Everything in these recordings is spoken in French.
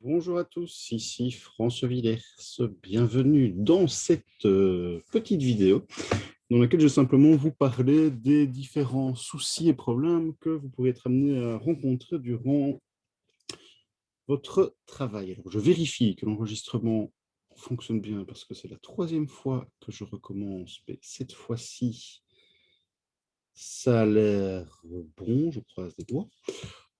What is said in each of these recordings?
Bonjour à tous, ici François Villers. Bienvenue dans cette petite vidéo dans laquelle je vais simplement vous parler des différents soucis et problèmes que vous pourrez être amenés à rencontrer durant votre travail. Alors, je vérifie que l'enregistrement fonctionne bien parce que c'est la troisième fois que je recommence, mais cette fois-ci, ça a l'air bon, je croise les doigts.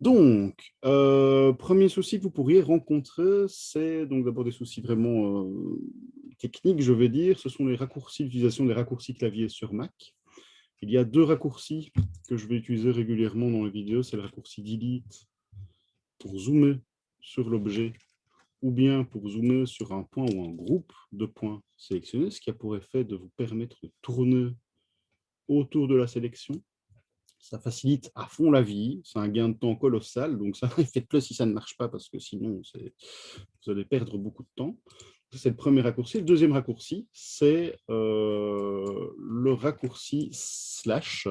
Donc, premier souci que vous pourriez rencontrer, c'est donc d'abord des soucis vraiment techniques, je vais dire. Ce sont les raccourcis, l'utilisation des raccourcis clavier sur Mac. Il y a deux raccourcis que je vais utiliser régulièrement dans les vidéos. C'est le raccourci Delete pour zoomer sur l'objet ou bien pour zoomer sur un point ou un groupe de points sélectionnés, ce qui a pour effet de vous permettre de tourner autour de la sélection. Ça facilite à fond la vie, c'est un gain de temps colossal, donc ça, faites-le si ça ne marche pas, parce que sinon, vous allez perdre beaucoup de temps. C'est le premier raccourci. Le deuxième raccourci, c'est le raccourci slash,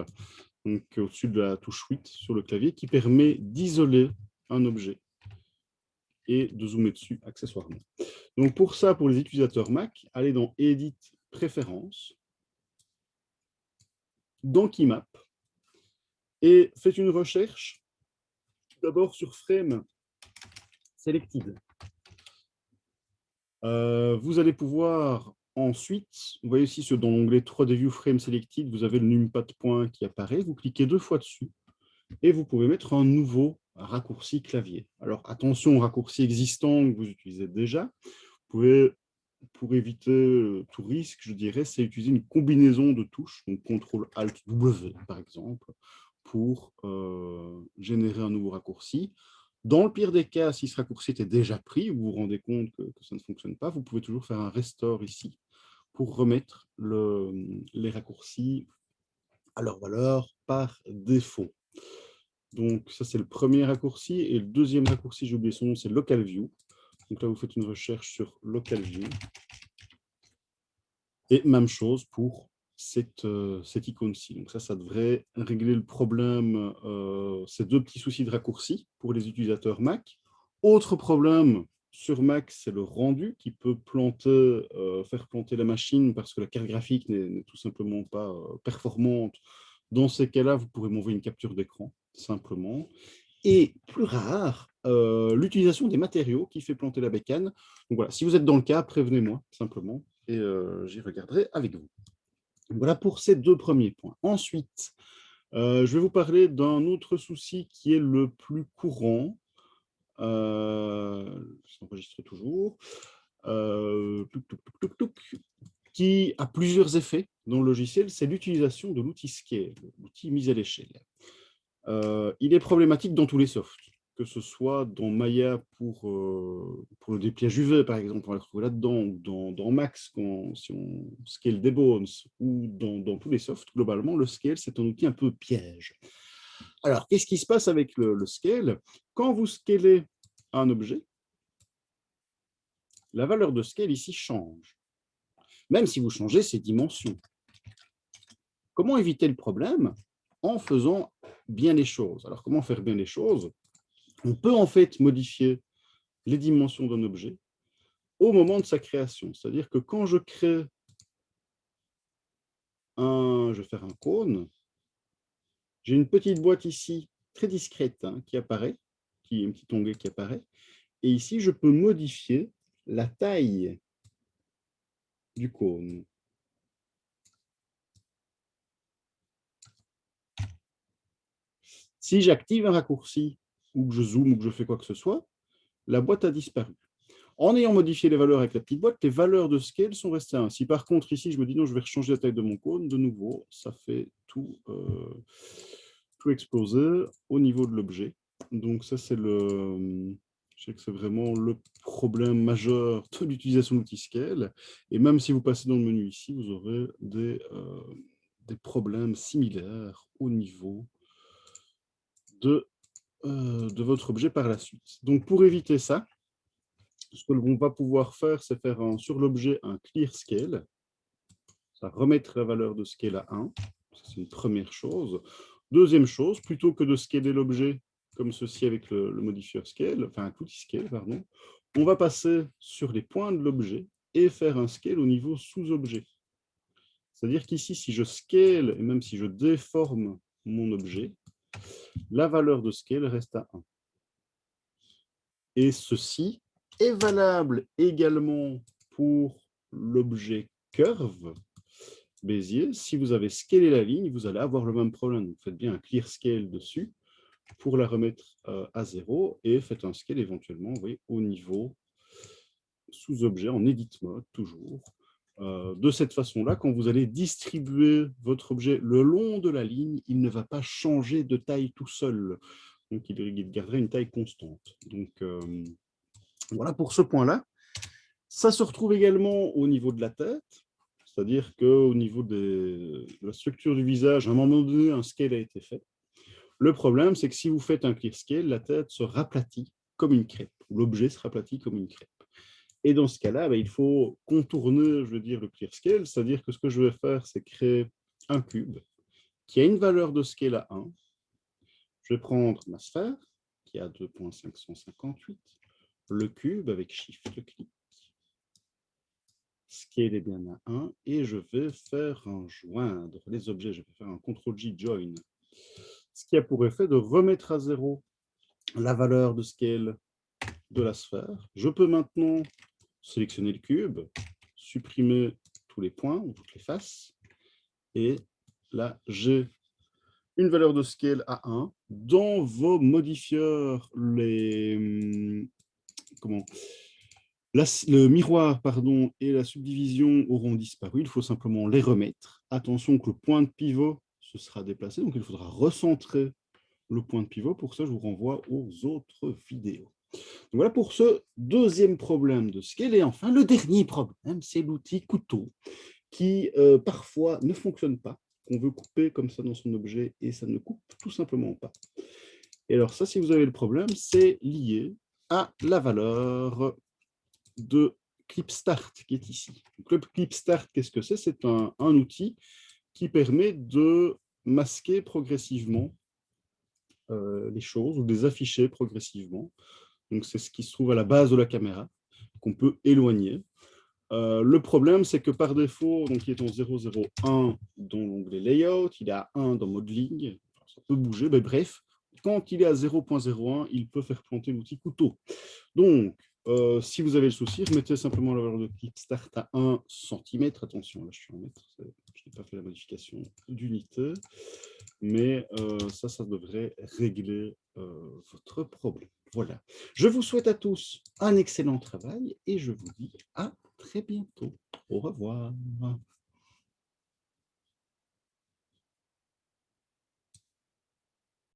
donc au-dessus de la touche 8 sur le clavier, qui permet d'isoler un objet et de zoomer dessus accessoirement. Donc pour ça, pour les utilisateurs Mac, allez dans Edit, Préférences, dans Keymap, et faites une recherche d'abord sur Frame Selected. Vous allez pouvoir ensuite, vous voyez ici dans l'onglet 3D View Frame Selected, vous avez le numpad point qui apparaît, vous cliquez 2 fois dessus et vous pouvez mettre un nouveau raccourci clavier. Alors attention aux raccourcis existants que vous utilisez déjà. Vous pouvez, pour éviter tout risque, je dirais, c'est utiliser une combinaison de touches, donc CTRL-ALT-W par exemple, pour générer un nouveau raccourci. Dans le pire des cas, si ce raccourci était déjà pris, vous vous rendez compte que ça ne fonctionne pas, vous pouvez toujours faire un restore ici pour remettre les raccourcis à leur valeur par défaut. Donc ça, c'est le premier raccourci. Et le deuxième raccourci, j'ai oublié son nom, c'est Local View. Donc là, vous faites une recherche sur Local View. Et même chose pour cette icône-ci. Donc ça devrait régler le problème, ces deux petits soucis de raccourci pour les utilisateurs Mac. Autre problème sur Mac, c'est le rendu qui peut faire planter la machine parce que la carte graphique n'est tout simplement pas performante. Dans ces cas-là, vous pourrez m'envoyer une capture d'écran, simplement. Et plus rare, l'utilisation des matériaux qui fait planter la bécane. Donc voilà, si vous êtes dans le cas, prévenez-moi, simplement, et j'y regarderai avec vous. Voilà pour ces deux premiers points. Ensuite, je vais vous parler d'un autre souci qui est le plus courant. J'enregistre toujours. Qui a plusieurs effets dans le logiciel, c'est l'utilisation de l'outil Scale, l'outil mis à l'échelle. Il est problématique dans tous les softs, que ce soit dans Maya pour le dépliage UV, par exemple, on va le retrouver là-dedans, ou dans Max, si on scale des bones, ou dans tous les softs, globalement, le scale, c'est un outil un peu piège. Alors, qu'est-ce qui se passe avec le scale? Quand vous scalez un objet, la valeur de scale ici change, même si vous changez ses dimensions. Comment éviter le problème? En faisant bien les choses. Alors, comment faire bien les choses? On peut en fait modifier les dimensions d'un objet au moment de sa création. C'est-à-dire que quand je crée je vais faire un cône, j'ai une petite boîte ici, très discrète, qui apparaît, qui est un petit onglet qui apparaît. Et ici, je peux modifier la taille du cône. Si j'active un raccourci, ou que je zoome, ou que je fais quoi que ce soit, la boîte a disparu. En ayant modifié les valeurs avec la petite boîte, les valeurs de scale sont restées ainsi. Par contre, ici, je me dis non, je vais changer la taille de mon cône. De nouveau, ça fait tout exploser au niveau de l'objet. Donc ça, je sais que c'est vraiment le problème majeur de l'utilisation de l'outil Scale. Et même si vous passez dans le menu ici, vous aurez des problèmes similaires au niveau de votre objet par la suite. Donc pour éviter ça, ce que l'on va pouvoir faire, c'est faire sur l'objet un clear scale. Ça remettre la valeur de scale à 1. C'est une première chose. Deuxième chose, plutôt que de scaler l'objet comme ceci avec le modifieur scale, enfin un outil scale, pardon, on va passer sur les points de l'objet et faire un scale au niveau sous-objet. C'est-à-dire qu'ici, si je scale, et même si je déforme mon objet, la valeur de scale reste à 1. Et ceci est valable également pour l'objet curve Bézier. Si vous avez scalé la ligne, vous allez avoir le même problème. Vous faites bien un clear scale dessus pour la remettre à 0 et faites un scale éventuellement, vous voyez, au niveau sous-objet, en edit mode, toujours. De cette façon-là, quand vous allez distribuer votre objet le long de la ligne, il ne va pas changer de taille tout seul. Donc, il garderait une taille constante. Donc, voilà pour ce point-là. Ça se retrouve également au niveau de la tête, c'est-à-dire qu'au niveau de la structure du visage, à un moment donné, un scale a été fait. Le problème, c'est que si vous faites un clear scale, la tête se raplatit comme une crêpe, l'objet se raplatit comme une crêpe. Et dans ce cas-là, il faut contourner, je veux dire, le clear scale, c'est-à-dire que ce que je vais faire, c'est créer un cube qui a une valeur de scale à 1. Je vais prendre ma sphère, qui a 2.558, le cube avec shift-clic, scale est bien à 1, et je vais faire un joindre les objets, je vais faire un CTRL-J join, ce qui a pour effet de remettre à 0 la valeur de scale de la sphère. Je peux maintenant sélectionner le cube, supprimer tous les points ou toutes les faces, et là, j'ai une valeur de scale à 1. Dans vos modifieurs, le miroir et la subdivision auront disparu. Il faut simplement les remettre. Attention que le point de pivot se sera déplacé, donc il faudra recentrer le point de pivot. Pour ça, je vous renvoie aux autres vidéos. Donc voilà pour ce deuxième problème de scale. Et enfin, le dernier problème, c'est l'outil couteau qui parfois ne fonctionne pas, qu'on veut couper comme ça dans son objet et ça ne coupe tout simplement pas. Et alors ça, si vous avez le problème, c'est lié à la valeur de Clip Start qui est ici. Donc, le Clip Start, qu'est-ce que c'est? C'est un outil qui permet de masquer progressivement les choses ou de les afficher progressivement. Donc c'est ce qui se trouve à la base de la caméra, qu'on peut éloigner. Le problème, c'est que par défaut, donc il est en 001 dans l'onglet Layout, il est à 1 dans Modeling, ça peut bouger, mais bref, quand il est à 0.01, il peut faire planter l'outil couteau. Donc, si vous avez le souci, remettez simplement la valeur de Clip Start à 1 cm. Attention, là je suis en mètre, je n'ai pas fait la modification d'unité, mais ça devrait régler votre problème. Voilà. Je vous souhaite à tous un excellent travail et je vous dis à très bientôt. Au revoir.